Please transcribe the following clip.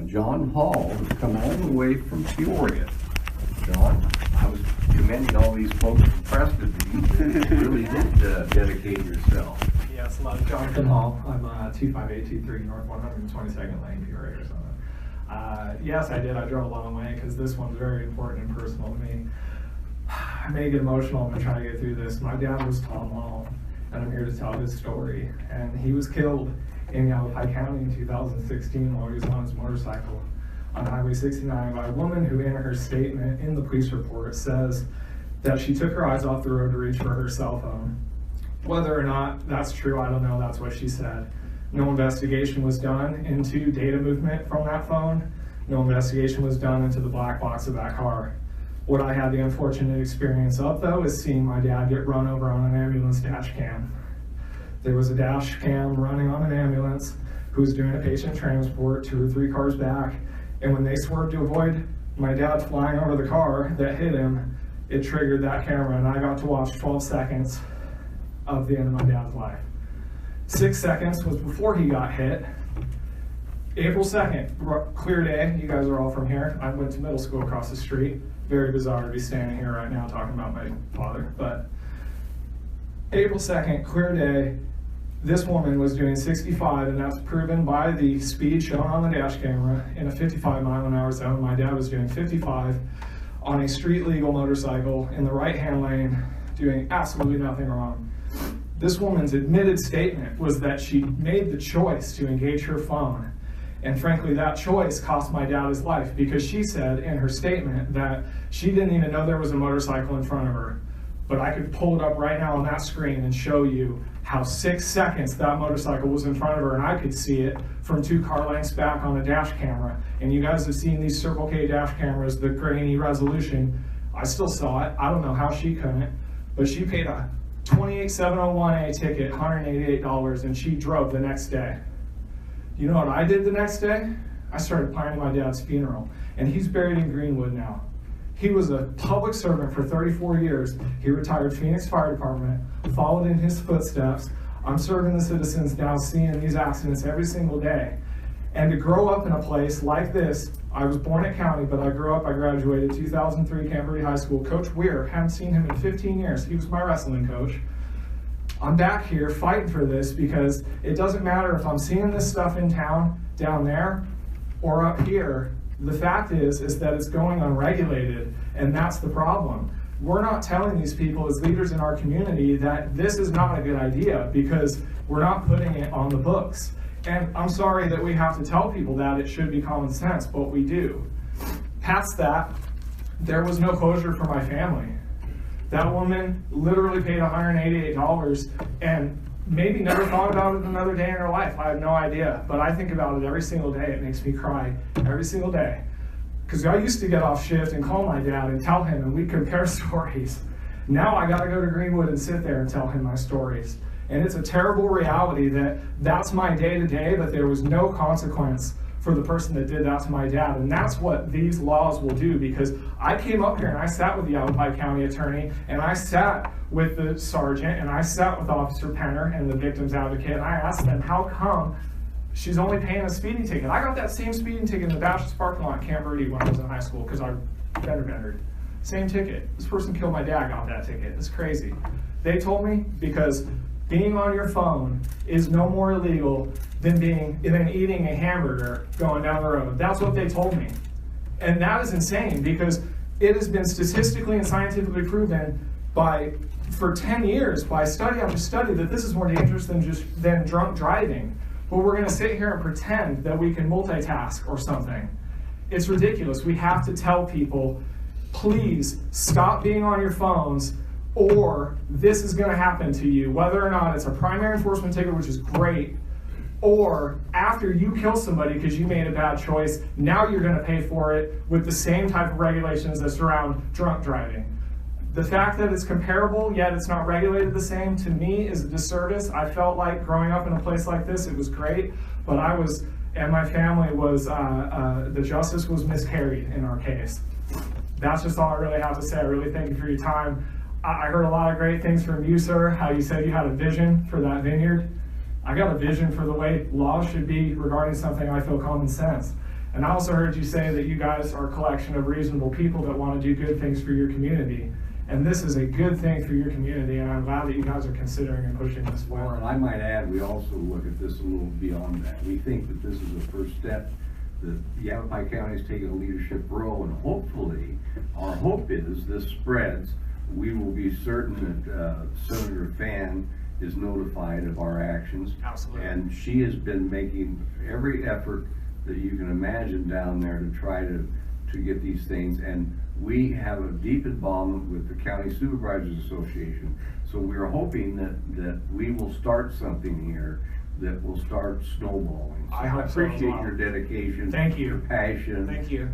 John Hall has come all the way from Peoria. John, I was commending all these folks from Preston that you really did dedicate yourself. Yes, hello, Jonathan Hall. I'm 25823 North 122nd Lane, Peoria, Arizona. Yes, I did. I drove a long way because this one's very important and personal to me. I may get emotional. I'm going to try to get through this. My dad was Tom Hall, and I'm here to tell his story. And he was killed in Yavapai County in 2016 while he was on his motorcycle on Highway 69 by a woman who, in her statement in the police report, says that she took her eyes off the road to reach for her cell phone. Whether or not that's true, I don't know. That's what she said. No investigation was done into data movement from that phone. No investigation was done into the black box of that car. What I had the unfortunate experience of, though, is seeing my dad get run over on an ambulance dash cam. There was a dash cam running on an ambulance who was doing a patient transport 2 or 3 cars back, and when they swerved to avoid my dad flying over the car that hit him, it triggered that camera, and I got to watch 12 seconds of the end of my dad's life. 6 seconds was before he got hit. April 2nd, clear day. You guys are all from here. I went to middle school across the street. Very bizarre to be standing here right now talking about my father, but April 2nd, clear day. This woman was doing 65, and that's proven by the speed shown on the dash camera in a 55-mile-an-hour zone. My dad was doing 55 on a street-legal motorcycle in the right-hand lane, doing absolutely nothing wrong. This woman's admitted statement was that she made the choice to engage her phone. And frankly, that choice cost my dad his life, because she said in her statement that she didn't even know there was a motorcycle in front of her. But I could pull it up right now on that screen and show you how 6 seconds that motorcycle was in front of her, and I could see it from 2 car lengths back on a dash camera. And you guys have seen these Circle K dash cameras, the grainy resolution. I still saw it. I don't know how she couldn't, but she paid a 28701A ticket, $188, and she drove the next day. You know what I did the next day? I started planning my dad's funeral, and he's buried in Greenwood now. He was a public servant for 34 years. He retired Phoenix Fire Department, followed in his footsteps. I'm serving the citizens now, seeing these accidents every single day. And to grow up in a place like this, I was born at County, but I graduated 2003 Camberley High School. Coach Weir, haven't seen him in 15 years. He was my wrestling coach. I'm back here fighting for this because it doesn't matter if I'm seeing this stuff in town, down there, or up here. The fact is that it's going unregulated, and that's the problem. We're not telling these people as leaders in our community that this is not a good idea because we're not putting it on the books. And I'm sorry that we have to tell people that it should be common sense, but we do. Past that, there was no closure for my family. That woman literally paid $188 and maybe never thought about it another day in her life. I have no idea, but I think about it every single day. It makes me cry every single day. Because I used to get off shift and call my dad and tell him, and we'd compare stories. Now I gotta go to Greenwood and sit there and tell him my stories. And it's a terrible reality that that's my day-to-day, but there was no consequence for the person that did that to my dad. And that's what these laws will do, because I came up here and I sat with the Yavapai County attorney, and I sat with the sergeant, and I sat with Officer Penner and the victim's advocate, and I asked them, how come she's only paying a speeding ticket? I got that same speeding ticket in the Baptist parking lot in Camp Verde when I was in high school because I fender-bendered. Same ticket. This person killed my dad, got that ticket. It's crazy. They told me because being on your phone is no more illegal than eating a hamburger going down the road. That's what they told me. And that is insane, because it has been statistically and scientifically proven for 10 years by study after study that this is more dangerous than drunk driving. But we're going to sit here and pretend that we can multitask or something. It's ridiculous. We have to tell people, please stop being on your phones, or this is going to happen to you, whether or not it's a primary enforcement ticket, which is great, or after you kill somebody because you made a bad choice, now you're going to pay for it with the same type of regulations that surround drunk driving. The fact that it's comparable, yet it's not regulated the same, to me is a disservice. I felt like growing up in a place like this, it was great, but and my family was, the justice was miscarried in our case. That's just all I really have to say. I really thank you for your time. I heard a lot of great things from you, sir, how you said you had a vision for that vineyard. I got a vision for the way laws should be regarding something I feel common sense. And I also heard you say that you guys are a collection of reasonable people that want to do good things for your community. And this is a good thing for your community, and I'm glad that you guys are considering and pushing this Well, forward. and I might add, we also look at this a little beyond that. We think that this is the first step, that Yavapai County is taking a leadership role, and hopefully, our hope is this spreads. We will be certain that Senator Fan is notified of our actions. Absolutely. And she has been making every effort that you can imagine down there to try to get these things. And we have a deep involvement with the County Supervisors Association. So we're hoping that we will start something here that will start snowballing. So I hope so as appreciate well. your dedication. Thank you. Your passion. Thank you.